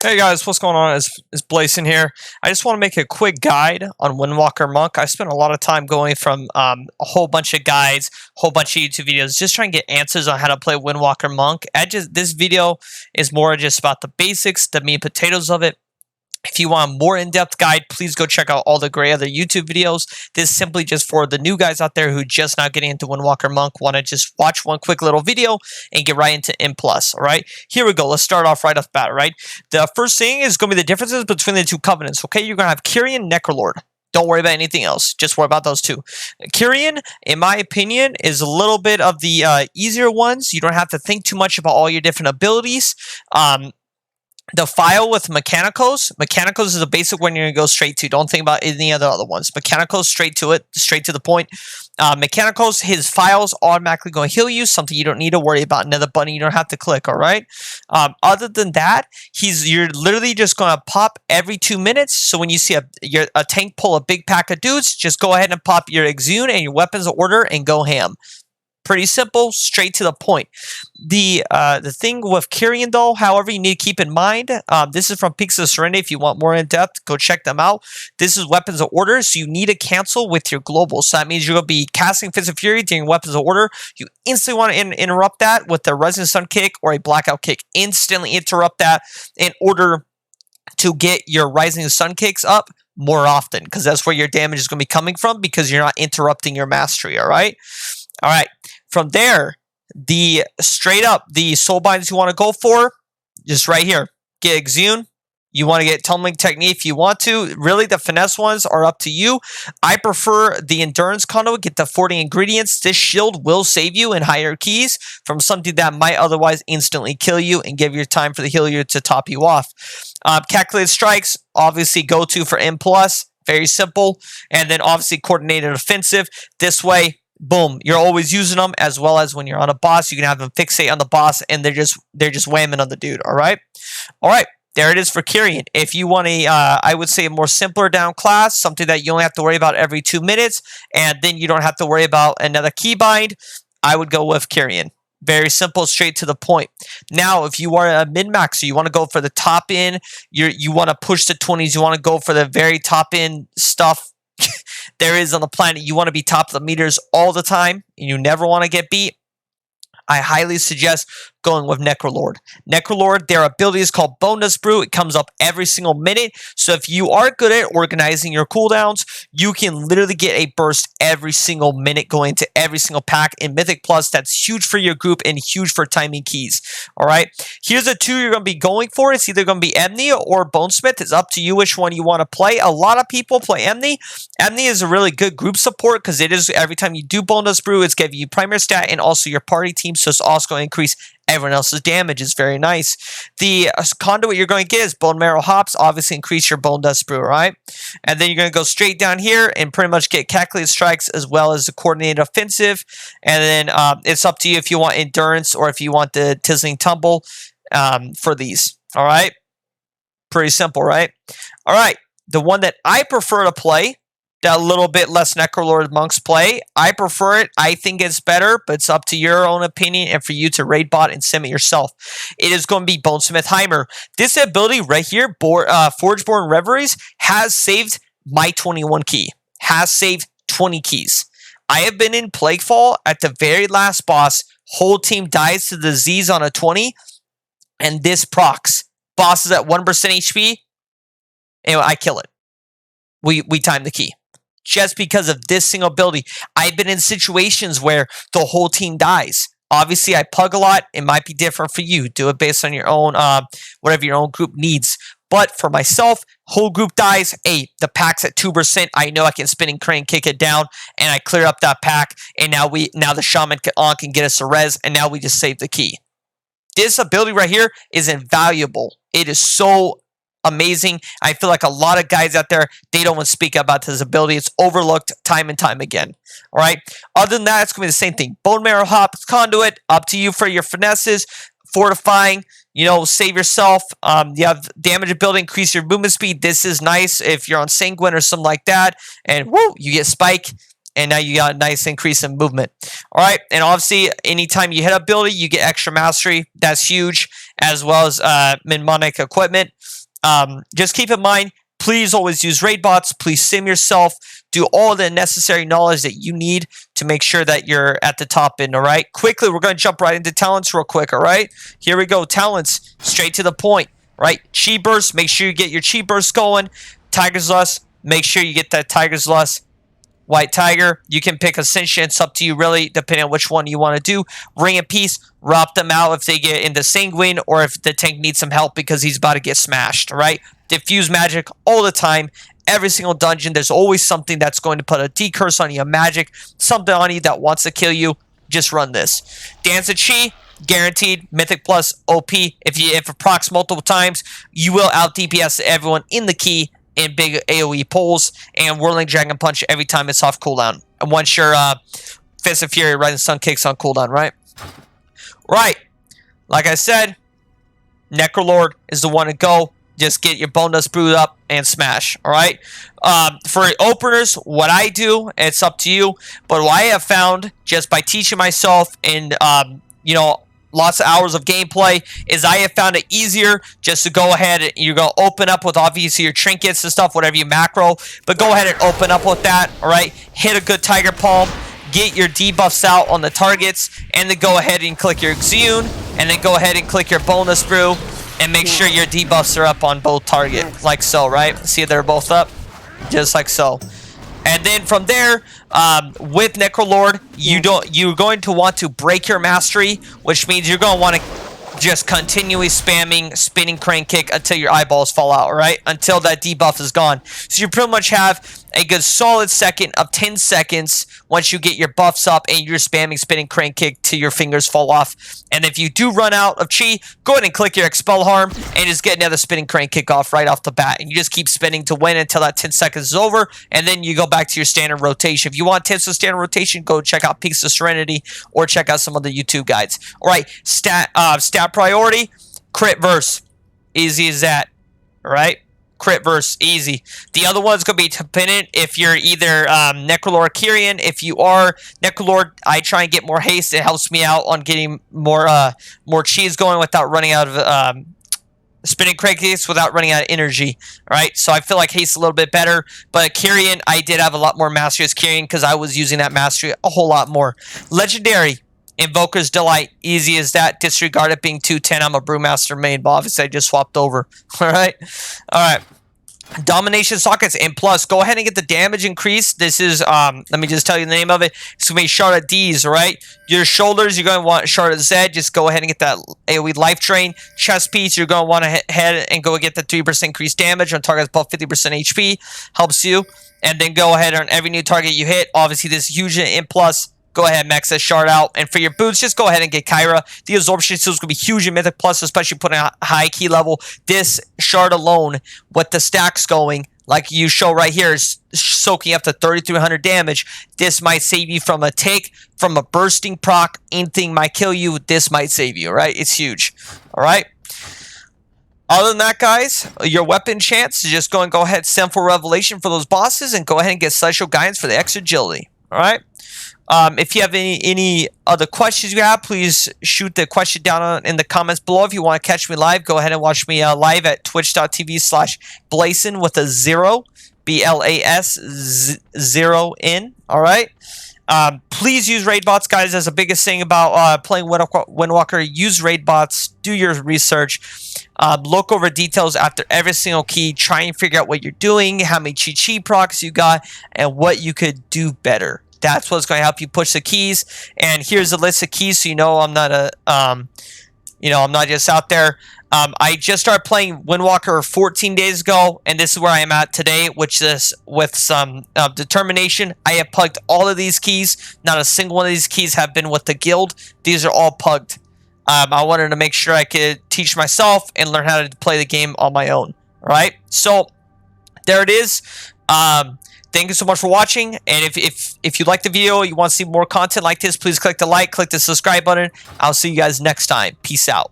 Hey guys, what's going on? It's Blason here. I just want to make a quick guide on Windwalker Monk. I spent a lot of time going from a whole bunch of guides, whole bunch of YouTube videos, just trying to get answers on how to play Windwalker Monk. This video is more just about the basics, the meat and potatoes of it. If you want a more in-depth guide, please go check out all the great other YouTube videos. This is simply just for the new guys out there who just now getting into Windwalker Monk, want to just watch one quick little video and get right into M+. All right, here we go. Let's start off right off the bat. Right, the first thing is going to be the differences between the two covenants. Okay, you're going to have Kyrian, NecroLord. Don't worry about anything else. Just worry about those two. Kyrian, in my opinion, is a little bit of the easier ones. You don't have to think too much about all your different abilities. The file with Mechanicos is a basic one you're going to go straight to. Don't think about any other ones. Mechanicos, straight to it, straight to the point. Mechanicos, his files automatically going to heal you, something you don't need to worry about. Another button you don't have to click, all right? Other than that, you're literally just going to pop every 2 minutes. So when you see a tank pull a big pack of dudes, just go ahead and pop your Exune and your weapons of order and go ham. Pretty simple, straight to the point. The thing with Kyrian, though, however, you need to keep in mind, this is from Peaks of Serenity. If you want more in depth, go check them out. This is weapons of order, so you need to cancel with your global. So that means you're going to be casting Fist of Fury during weapons of order. You instantly want to interrupt that with a Rising Sun kick or a Blackout kick. Instantly interrupt that in order to get your Rising Sun kicks up more often, because that's where your damage is going to be coming from, because you're not interrupting your mastery. All right. From there, the soul binds you want to go for, just right here. Get Exune. You want to get Tumbling Technique if you want to. Really, the finesse ones are up to you. I prefer the Endurance Conduit. Get the 40 ingredients. This shield will save you in higher keys from something that might otherwise instantly kill you and give you time for the healer to top you off. Calculated Strikes, obviously go to for M+. Very simple. And then obviously Coordinated Offensive. This way, boom, you're always using them, as well as when you're on a boss, you can have them fixate on the boss and they're just whamming on the dude. All right, there it is for Kyrian. If you want I would say a more simpler down class, something that you only have to worry about every 2 minutes, and then you don't have to worry about another keybind, I would go with Kyrian. Very simple, straight to the point. Now, if you are a min-maxer, you want to go for the top end, you want to push the 20s, you want to go for the very top end stuff there is on the planet. You want to be top of the meters all the time, and you never want to get beat. I highly suggest going with NecroLord. NecroLord, their ability is called Bonus Brew. It comes up every single minute. So if you are good at organizing your cooldowns, you can literally get a burst every single minute going to every single pack in Mythic Plus. That's huge for your group and huge for timing keys. All right. Here's the two you're going to be going for. It's either going to be Emny or Bonesmith. It's up to you which one you want to play. A lot of people play Emny. Emny is a really good group support because it is every time you do Bonus Brew, it's giving you primary stat and also your party team. So it's also going to increase everyone else's damage. Is very nice. The conduit you're going to get is Bone Marrow Hops. Obviously increase your Bone Dust Brew, right? And then you're going to go straight down here and pretty much get Calculated Strikes as well as the Coordinated Offensive. And then it's up to you if you want Endurance or if you want the Tizzling Tumble for these. All right? Pretty simple, right? All right. The one that I prefer to play, that a little bit less NecroLord monks play. I prefer it. I think it's better, but it's up to your own opinion and for you to raid bot and sim it yourself. It is going to be Bonesmith Heirmir. This ability right here, Forgeborn Reveries, has saved my 21 key. Has saved 20 keys. I have been in Plaguefall at the very last boss. Whole team dies to the Z's on a 20, and this procs. Boss is at 1% HP, and I kill it. We time the key. Just because of this single ability. I've been in situations where the whole team dies. Obviously, I pug a lot. It might be different for you. Do it based on your own, whatever your own group needs. But for myself, whole group dies. Hey, the pack's at 2%. I know I can spinning crane kick it down, and I clear up that pack. And now the shaman can get us a res, and now we just save the key. This ability right here is invaluable. It is so amazing. I feel like a lot of guys out there, they don't want to speak about this ability. It's overlooked time and time again. All right. Other than that, it's going to be the same thing. Bone Marrow Hops, Conduit, up to you for your finesses. Fortifying, save yourself. You have damage ability, increase your movement speed. This is nice if you're on Sanguine or something like that. And woo, you get Spike. And now you got a nice increase in movement. All right. And obviously, anytime you hit ability, you get extra mastery. That's huge. as well as mnemonic equipment. Just keep in mind, please always use raid bots. Please sim yourself. Do all the necessary knowledge that you need to make sure that you're at the top end, all right? Quickly, we're going to jump right into talents real quick, all right? Here we go. Talents, straight to the point, right? Chi burst, make sure you get your chi burst going. Tiger's Lust, make sure you get that Tiger's Lust. White Tiger, you can pick Ascension. It's up to you, really, depending on which one you want to do. Ring of Peace, rob them out if they get into Sanguine or if the tank needs some help because he's about to get smashed, right? Diffuse magic all the time. Every single dungeon, there's always something that's going to put a decurse on you, a magic, something on you that wants to kill you. Just run this. Dance of Chi, guaranteed. Mythic Plus, OP. If it procs multiple times, you will out DPS everyone in the key in big AoE pulls, and Whirling Dragon Punch every time it's off cooldown. And once your Fist of Fury, Rising Sun kicks on cooldown, right? Right. Like I said, NecroLord is the one to go. Just get your Bone Dust Brood up and smash, all right? For openers, what I do, it's up to you, but what I have found just by teaching myself and, you know, lots of hours of gameplay is I have found it easier just to go ahead and you're going to open up with obviously your trinkets and stuff, whatever you macro, but go ahead and open up with that, all right? Hit a good Tiger Palm, get your debuffs out on the targets, and then go ahead and click your Exune, and then go ahead and click your Bonus Brew, and make sure your debuffs are up on both target, like so, right? See they're both up? Just like so. And then from there, with NecroLord, you're going to want to break your mastery, which means you're going to want to just continually spamming spinning crane kick until your eyeballs fall out, right? Until that debuff is gone. So you pretty much have a good solid second of 10 seconds once you get your buffs up and you're spamming spinning crane kick till your fingers fall off. And if you do run out of chi, go ahead and click your expel harm and just get another spinning crane kick off right off the bat. And you just keep spinning to win until that 10 seconds is over, and then you go back to your standard rotation. If you want tips for standard rotation, go check out Peaks of Serenity or check out some other YouTube guides. All right, stat priority, crit verse, easy as that. All right. Crit verse, easy. The other one's going to be dependent if you're either NecroLord or Kyrian. If you are NecroLord, I try and get more haste. It helps me out on getting more cheese going without running out of spinning crane kicks, without running out of energy. Right? So I feel like haste a little bit better. But Kyrian, I did have a lot more mastery as Kyrian because I was using that mastery a whole lot more. Legendary. Invoker's Delight, easy as that. Disregard it being 210. I'm a Brewmaster main, but obviously I just swapped over. All right. Domination Sockets, and plus, go ahead and get the damage increase. This is, let me just tell you the name of it. It's going to be Charlotte D's, right? Your shoulders, you're going to want Charlotte Z. Just go ahead and get that AoE life drain. Chest piece, you're going to want to head and go get the 3% increased damage on targets above 50% HP. Helps you. And then go ahead on every new target you hit. Obviously, this is huge in plus. Go ahead, max that shard out. And for your boots, just go ahead and get Kyra. The absorption seal is going to be huge in Mythic Plus, especially putting a high key level. This shard alone, with the stacks going, like you show right here, is soaking up to 3,300 damage. This might save you from a take, from a bursting proc. Anything might kill you. This might save you, right? It's huge. All right. Other than that, guys, your weapon chance is just go ahead, send for Revelation for those bosses, and go ahead and get Celestial Guidance for the extra agility. All right. If you have any other questions you have, please shoot the question down in the comments below. If you want to catch me live, go ahead and watch me live at twitch.tv/Blason with a 0, BLAS0N. All right. Please use raid bots, guys. That's the biggest thing about playing Windwalker. Use raid bots. Do your research. Look over details after every single key. Try and figure out what you're doing, how many chi procs you got, and what you could do better. That's what's going to help you push the keys. And here's a list of keys, so you know I'm not I'm not just out there. I just started playing Windwalker 14 days ago, and this is where I am at today, which is with some determination. I have plugged all of these keys. Not a single one of these keys have been with the guild. These are all plugged. I wanted to make sure I could teach myself and learn how to play the game on my own. All right, so there it is. Thank you so much for watching, and if you like the video, you want to see more content like this, please click the like, click the subscribe button. I'll see you guys next time. Peace out.